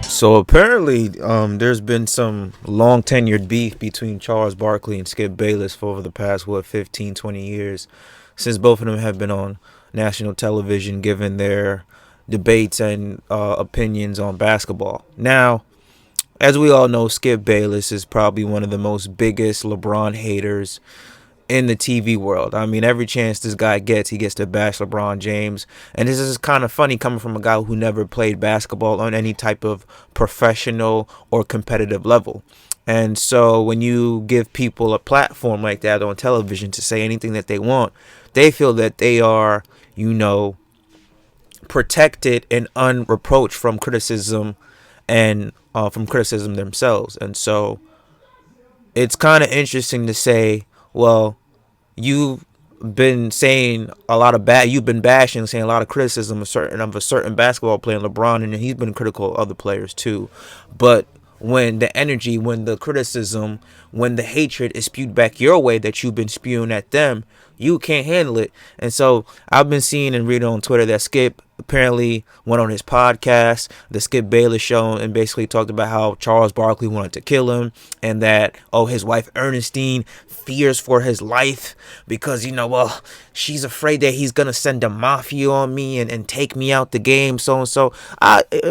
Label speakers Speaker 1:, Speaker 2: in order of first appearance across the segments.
Speaker 1: So apparently, there's been some long tenured beef between Charles Barkley and Skip Bayless for over the past 15, 20 years, since both of them have been on national television, giving their debates and opinions on basketball. Now, as we all know, Skip Bayless is probably one of the most biggest LeBron haters in the TV world. I mean, every chance this guy gets, he gets to bash LeBron James. And this is kind of funny coming from a guy who never played basketball on any type of professional or competitive level. And so when you give people a platform like that on television to say anything that they want, they feel that they are, protected and unreproached from criticism and from criticism themselves. And so it's kind of interesting to say, well, you've been saying a lot of you've been bashing, saying a lot of criticism of a certain basketball player, LeBron, and he's been critical of other players too. But when the energy, when the criticism, when the hatred is spewed back your way that you've been spewing at them, you can't handle it. And so I've been seeing and reading on Twitter that Skip apparently went on his podcast, the Skip Bayless show, and basically talked about how Charles Barkley wanted to kill him, and that, his wife Ernestine fears for his life because, she's afraid that he's going to send the mafia on me and take me out the game, so and so.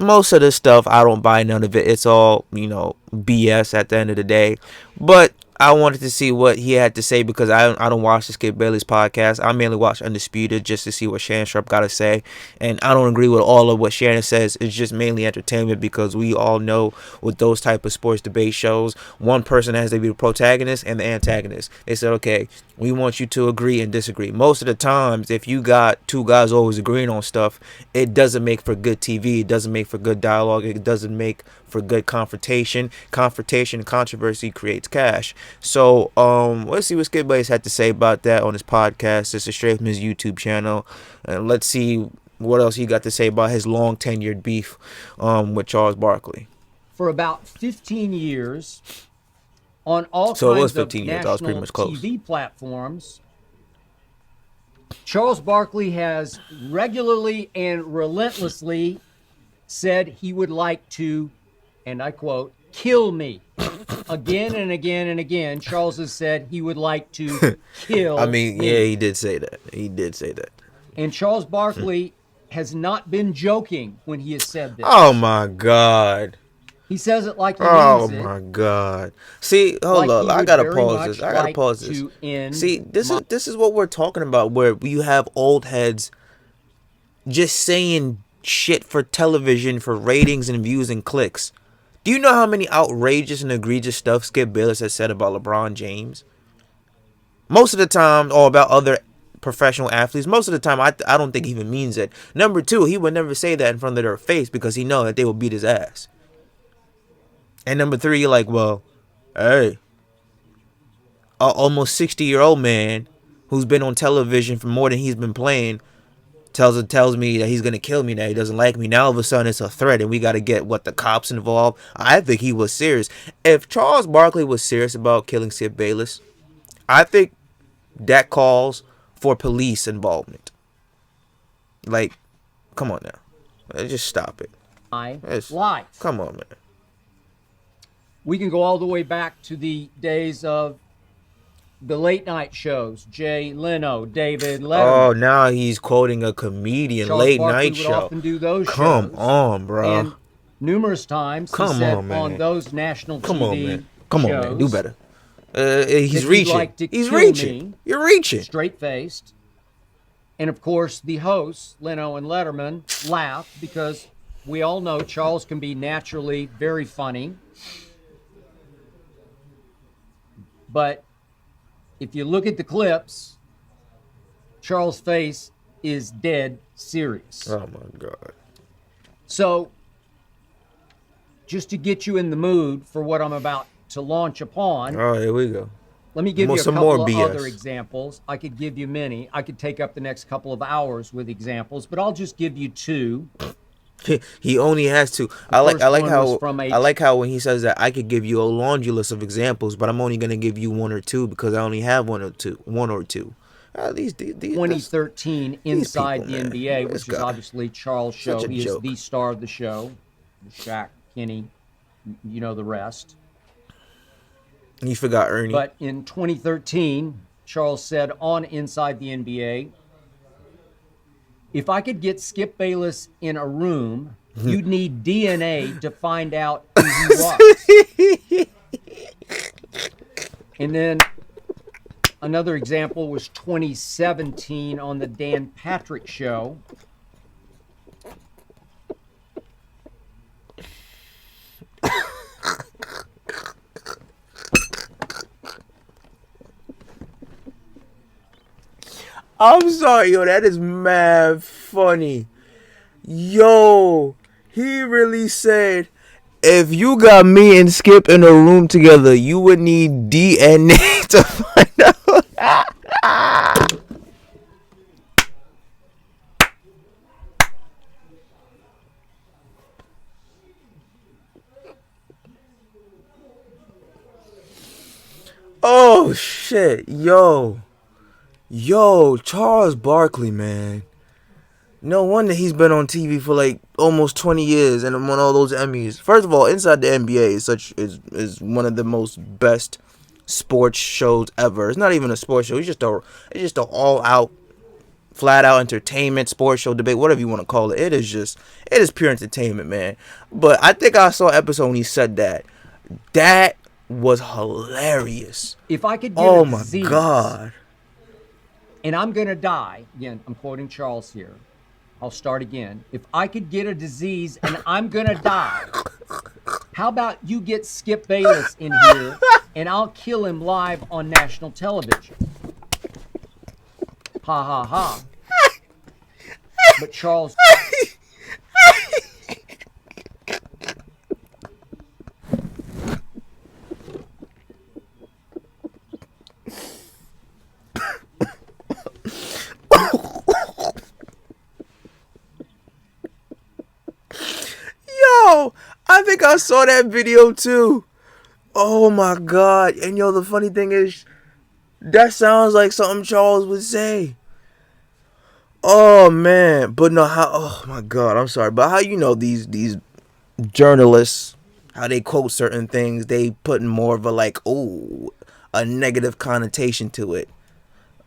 Speaker 1: Most of this stuff, I don't buy none of it. It's all, BS at the end of the day. But I wanted to see what he had to say because I don't watch the Skip Bayless podcast. I mainly watch Undisputed just to see what Shannon Sharp got to say. And I don't agree with all of what Shannon says. It's just mainly entertainment because we all know with those type of sports debate shows, one person has to be the protagonist and the antagonist. They said, okay, we want you to agree and disagree. Most of the times, if you got two guys always agreeing on stuff, it doesn't make for good TV. It doesn't make for good dialogue. It doesn't make for good confrontation. Confrontation and controversy creates cash. So let's see what Skip Bayless had to say about that on his podcast. This is straight from his YouTube channel. And let's see what else he got to say about his long tenured beef with Charles Barkley.
Speaker 2: For about 15 years, on all kinds of national TV platforms, Charles Barkley has regularly and relentlessly said he would like to, and I quote, kill me. Again and again and again, Charles has said he would like to kill me.
Speaker 1: Yeah, he did say that. He did say that.
Speaker 2: And Charles Barkley has not been joking when he has said this.
Speaker 1: Oh, my God.
Speaker 2: He says it like he means it.
Speaker 1: Oh, my God. See, hold up. I got to pause this. See, this is what we're talking about, where you have old heads just saying shit for television, for ratings and views and clicks. Do you know how many outrageous and egregious stuff Skip Bayless has said about LeBron James? Most of the time, or about other professional athletes, most of the time, I don't think he even means it. Number two, he would never say that in front of their face because he knows that they will beat his ass. And number three, you're like, well, hey, a almost 60-year-old man who's been on television for more than he's been playing tells me that he's gonna kill me, that he doesn't like me. Now all of a sudden it's a threat and we got to get the cops involved. I think he was serious. If Charles Barkley was serious about killing Skip Bayless, I think that calls for police involvement. Like, come on now, just stop it.
Speaker 2: Life.
Speaker 1: Come on, man.
Speaker 2: We can go all the way back to the days of the late night shows. Jay Leno, David Letterman.
Speaker 1: Oh, now he's quoting a comedian.
Speaker 2: Charles
Speaker 1: late
Speaker 2: Barkley
Speaker 1: night
Speaker 2: would
Speaker 1: show.
Speaker 2: Often do those
Speaker 1: Come
Speaker 2: shows.
Speaker 1: on, bro.
Speaker 2: And numerous times he said on those national TV
Speaker 1: Come on, man. Do better. He's reaching.
Speaker 2: Like
Speaker 1: he's reaching. You're reaching.
Speaker 2: Straight faced. And of course, the hosts, Leno and Letterman, laugh because we all know Charles can be naturally very funny. But if you look at the clips, Charles' face is dead serious.
Speaker 1: Oh, my God.
Speaker 2: So, just to get you in the mood for what I'm about to launch upon.
Speaker 1: Oh, here we go.
Speaker 2: Let me give you a couple of other examples. I could give you many. I could take up the next couple of hours with examples, but I'll just give you two.
Speaker 1: He only has to. I like how when he says that I could give you a laundry list of examples, but I'm only gonna give you one or two because I only have one or two. at least these
Speaker 2: 2013
Speaker 1: these
Speaker 2: Inside
Speaker 1: people,
Speaker 2: the
Speaker 1: man.
Speaker 2: NBA,
Speaker 1: This
Speaker 2: which is
Speaker 1: guy,
Speaker 2: obviously Charles'
Speaker 1: such
Speaker 2: show.
Speaker 1: a
Speaker 2: He is
Speaker 1: joke.
Speaker 2: the star of the show. Shaq, Kenny, you know the rest.
Speaker 1: You forgot Ernie.
Speaker 2: But in 2013, Charles said on Inside the NBA, if I could get Skip Bayless in a room, you'd need DNA to find out who he was. And then another example was 2017 on the Dan Patrick Show.
Speaker 1: I'm sorry, yo, that is mad funny. Yo, he really said, if you got me and Skip in a room together, you would need DNA to find out. Oh, shit. Yo, Charles Barkley, man. No wonder he's been on TV for like almost 20 years and won all those Emmys. First of all, Inside the NBA is one of the most best sports shows ever. It's not even a sports show. It's just a all out, flat out entertainment sports show, debate, whatever you want to call it. It is pure entertainment, man. But I think I saw an episode when he said that. That was hilarious.
Speaker 2: If I could get
Speaker 1: Oh
Speaker 2: a
Speaker 1: my
Speaker 2: disease,
Speaker 1: God.
Speaker 2: and I'm going to die, again, I'm quoting Charles here. I'll start again. If I could get a disease and I'm going to die, how about you get Skip Bayless in here and I'll kill him live on national television? Ha ha ha. But Charles...
Speaker 1: Yo, I think I saw that video too. Oh my God. And yo, the funny thing is, that sounds like something Charles would say. Oh man. But no, oh my God, I'm sorry. But how these journalists, how they quote certain things, they put more of a like, a negative connotation to it.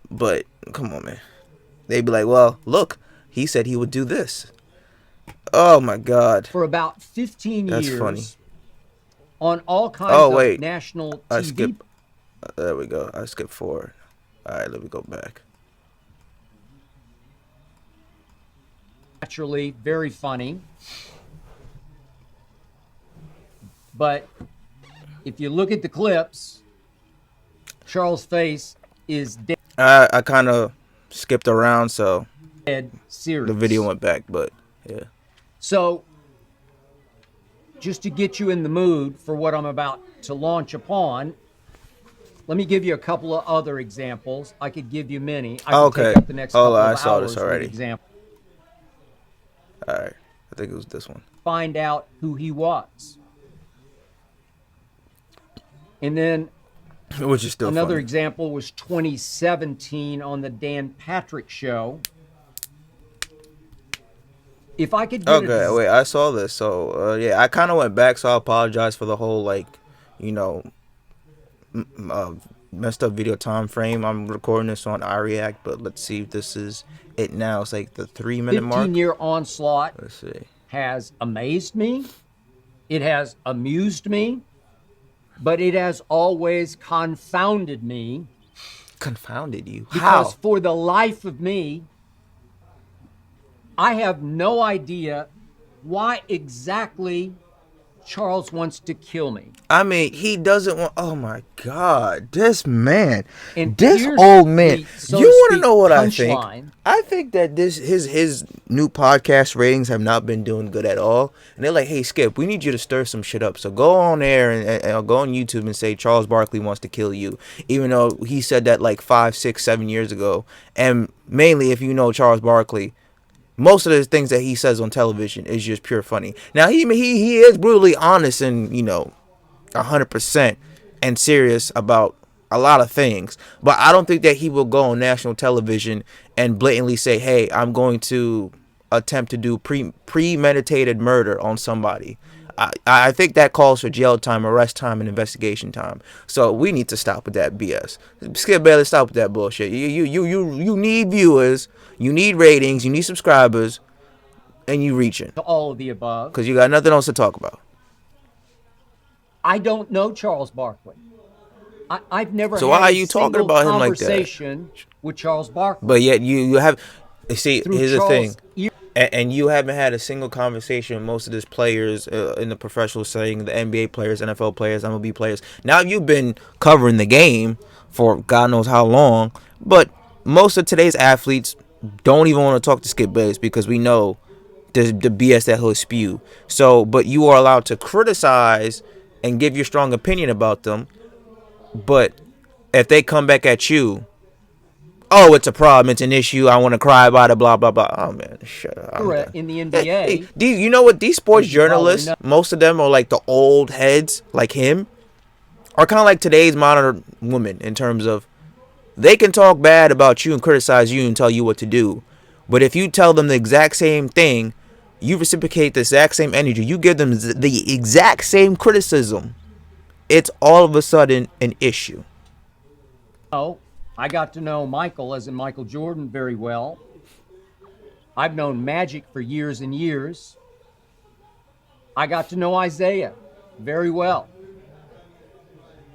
Speaker 1: But come on, man. They'd be like, well, look, he said he would do this. Oh my God.
Speaker 2: For about 15
Speaker 1: That's
Speaker 2: years,
Speaker 1: funny.
Speaker 2: On all kinds
Speaker 1: wait.
Speaker 2: of national
Speaker 1: I
Speaker 2: TV.
Speaker 1: skipped. There we go. I skipped forward. All right, let me go back.
Speaker 2: Naturally, very funny. But if you look at the clips, Charles' face is
Speaker 1: I kind of skipped around, so
Speaker 2: dead serious.
Speaker 1: the video went back, but yeah.
Speaker 2: So, just to get you in the mood for what I'm about to launch upon, let me give you a couple of other examples. I could give you many. I could
Speaker 1: Okay.
Speaker 2: take up the next couple of
Speaker 1: I saw
Speaker 2: hours
Speaker 1: this already.
Speaker 2: with example.
Speaker 1: All right. I think it was this one.
Speaker 2: Find out who he was. And then
Speaker 1: Which is still
Speaker 2: another
Speaker 1: funny.
Speaker 2: example was 2017 on the Dan Patrick Show. If I could get
Speaker 1: Okay, wait, I saw this. So, yeah, I kind of went back, so I apologize for the whole, like, messed up video time frame. I'm recording this on iReact, but let's see if this is it now. It's like the 3-minute mark.
Speaker 2: 15-year onslaught
Speaker 1: Let's see.
Speaker 2: has amazed me. It has amused me. But it has always confounded me.
Speaker 1: Confounded you?
Speaker 2: Because
Speaker 1: How?
Speaker 2: for the life of me, I have no idea why exactly Charles wants to kill me.
Speaker 1: I mean, he doesn't want. Oh my God, this man,
Speaker 2: And
Speaker 1: this
Speaker 2: here's
Speaker 1: old man.
Speaker 2: the, so
Speaker 1: You
Speaker 2: to
Speaker 1: want to
Speaker 2: speak,
Speaker 1: know what I think?
Speaker 2: punchline.
Speaker 1: I think that his new podcast ratings have not been doing good at all. And they're like, hey Skip, we need you to stir some shit up. So go on air and go on YouTube and say Charles Barkley wants to kill you, even though he said that like 5, 6, 7 years ago. And mainly, if you know Charles Barkley, most of the things that he says on television is just pure funny. Now he is brutally honest and 100% and serious about a lot of things, but I don't think that he will go on national television and blatantly say, "Hey, I'm going to attempt to do premeditated murder on somebody." I think that calls for jail time, arrest time, and investigation time. So we need to stop with that BS. Skip Bayless, stop with that bullshit. You need viewers, you need ratings, you need subscribers, and you reaching
Speaker 2: to all of the above.
Speaker 1: because you got nothing else to talk about.
Speaker 2: I don't know Charles Barkley. I've never
Speaker 1: So
Speaker 2: had
Speaker 1: why are
Speaker 2: a
Speaker 1: you talking
Speaker 2: single
Speaker 1: about him like that?
Speaker 2: conversation with Charles Barkley.
Speaker 1: But yet you have. See,
Speaker 2: Through
Speaker 1: here's the
Speaker 2: Charles'
Speaker 1: thing. And you haven't had a single conversation with most of these players in the professional setting, the NBA players, NFL players, MLB players. Now you've been covering the game for God knows how long, but most of today's athletes don't even want to talk to Skip Bayless because we know the BS that he'll spew. So, but you are allowed to criticize and give your strong opinion about them. But if they come back at you, oh, it's a problem, it's an issue, I want to cry about it, blah, blah, blah. Oh, man, shut up.
Speaker 2: in the NBA.
Speaker 1: You know what? These sports journalists, most of them are like the old heads, like him, are kind of like today's modern women in terms of they can talk bad about you and criticize you and tell you what to do. But if you tell them the exact same thing, you reciprocate the exact same energy, you give them the exact same criticism, it's all of a sudden an issue.
Speaker 2: Oh, I got to know Michael, as in Michael Jordan, very well. I've known Magic for years and years. I got to know Isaiah very well.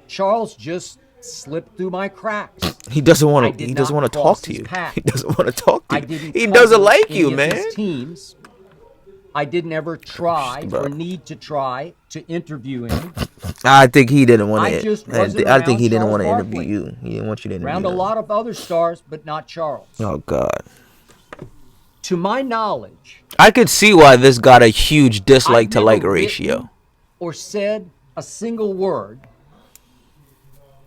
Speaker 2: Charles just slipped through my cracks.
Speaker 1: He doesn't want to. He doesn't want to talk to you. He doesn't want to talk to you. He doesn't like you, man.
Speaker 2: His teams. I didn't ever try or need to try to interview him.
Speaker 1: I think he didn't want to.
Speaker 2: I
Speaker 1: think he didn't want to
Speaker 2: Barkley.
Speaker 1: interview you. He didn't want you to interview
Speaker 2: Around a lot of other stars, but not Charles.
Speaker 1: Oh God.
Speaker 2: To my knowledge,
Speaker 1: I could see why this got a huge dislike to like ratio.
Speaker 2: Or said a single word,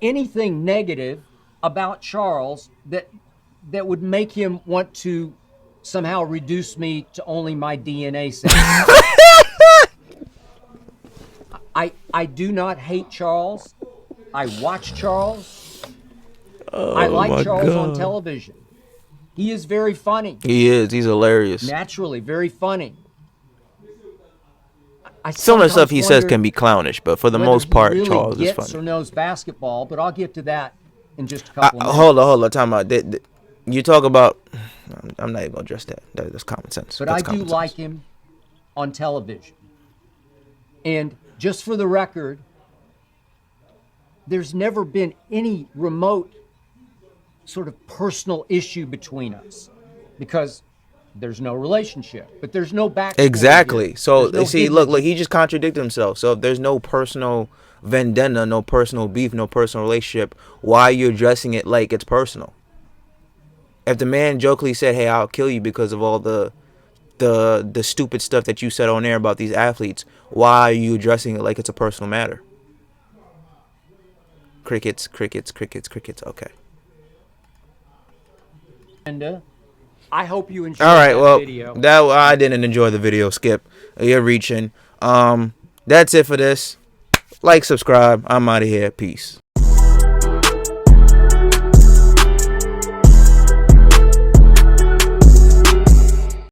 Speaker 2: anything negative about Charles that would make him want to somehow reduce me to only my DNA cells. I do not hate Charles. I watch Charles. I like Charles on television. He is very funny.
Speaker 1: He is. He's hilarious.
Speaker 2: Naturally, very funny.
Speaker 1: Some of the stuff he says can be clownish, but for the most part,
Speaker 2: really
Speaker 1: Charles is
Speaker 2: gets
Speaker 1: funny.
Speaker 2: or knows basketball, but I'll get to that in just a couple of minutes.
Speaker 1: Hold on. Time out. You talk about. I'm not even gonna address that. That's common sense.
Speaker 2: But
Speaker 1: That's
Speaker 2: I do like him on television. And just for the record, there's never been any remote sort of personal issue between us because there's no relationship, but there's no back.
Speaker 1: Exactly. So
Speaker 2: no
Speaker 1: see, look, he just contradicted himself. So if there's no personal vendetta, no personal beef, no personal relationship, why are you addressing it like it's personal? If the man jokingly said, "Hey, I'll kill you because of all the stupid stuff that you said on air about these athletes," why are you addressing it like it's a personal matter? Crickets. Okay.
Speaker 2: And I hope you enjoyed
Speaker 1: All right.
Speaker 2: that
Speaker 1: Well,
Speaker 2: video.
Speaker 1: I didn't enjoy the video. Skip, you're reaching. That's it for this. Like, subscribe. I'm out of here. Peace.